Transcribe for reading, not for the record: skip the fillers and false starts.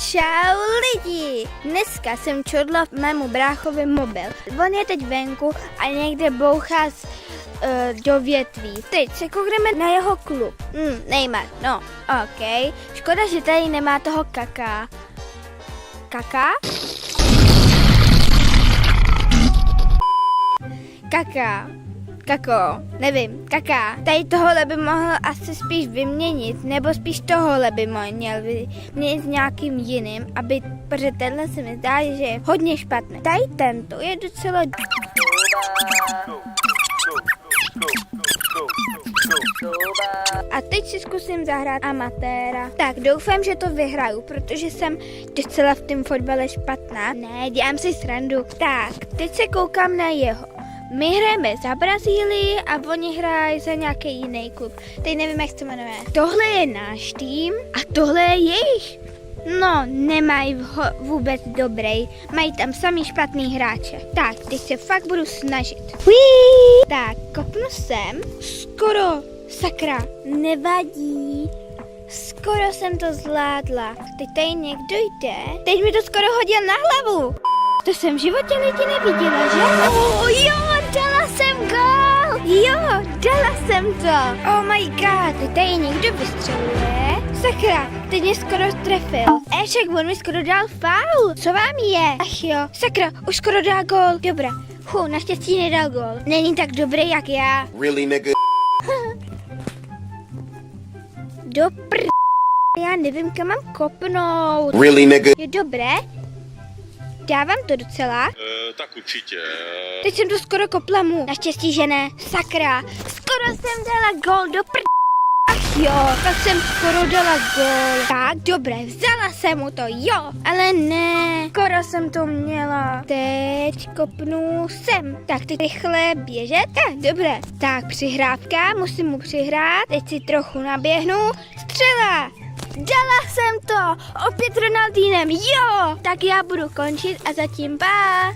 Čau lidi! Dneska jsem čodla mému bráchovi mobil. On je teď venku a někde bouchá do větví. Teď se koukneme na jeho klub. Neymar, no, ok. Škoda, že tady nemá toho Kaká. Kaká? Kaká. Kako, nevím, Kaká. Tady tohle by mohl asi spíš vyměnit, nebo spíš tohle by měl vyměnit s nějakým jiným, protože tenhle se mi zdá, že je hodně špatný. Tady tento je docela... A teď si zkusím zahrát amatéra. Tak doufám, že to vyhraju, protože jsem docela v tom fotbale špatná. Ne, dělám si srandu. Tak, teď se koukám na jeho. My hrajeme za Brazílii a oni hrají za nějaký jiný klub. Teď nevím, jak se jmenuje. Tohle je náš tým a tohle je jejich. No, nemají vůbec dobrý. Mají tam samý špatný hráče. Tak, teď se fakt budu snažit. Uí! Tak, kopnu sem. Skoro, sakra, nevadí. Skoro jsem to zvládla. Teď tady někdo jde. Teď mi to skoro hodil na hlavu. To jsem v životě lidi neviděla, že? Jo, dala jsem gól! Jo, dala jsem to! Oh my god, teď tady někdo vystřeluje. Sakra, teď mě skoro trefil. Však on mi skoro dal faul. Co vám je? Ach jo, sakra, už skoro dal gól. Dobrá, naštěstí nedal gól. Není tak dobrý jak já. Really, nigga? Já nevím, kam mám kopnout. Really, nigga? Je dobré? Dávám to docela. Tak určitě. Teď jsem to skoro kopla mu. Naštěstí, že ne. Sakra. Skoro jsem dala gól do Ach jo, tak jsem skoro dala gól. Tak, dobré, vzala jsem mu to, jo. Ale ne, skoro jsem to měla. Teď kopnu sem. Tak, teď rychle běžet. Dobré. Tak, přihrávka, musím mu přihrát. Teď si trochu naběhnu. Střela. Dala jsem to! Opět Ronaldínem, jo! Tak já budu končit a zatím pá!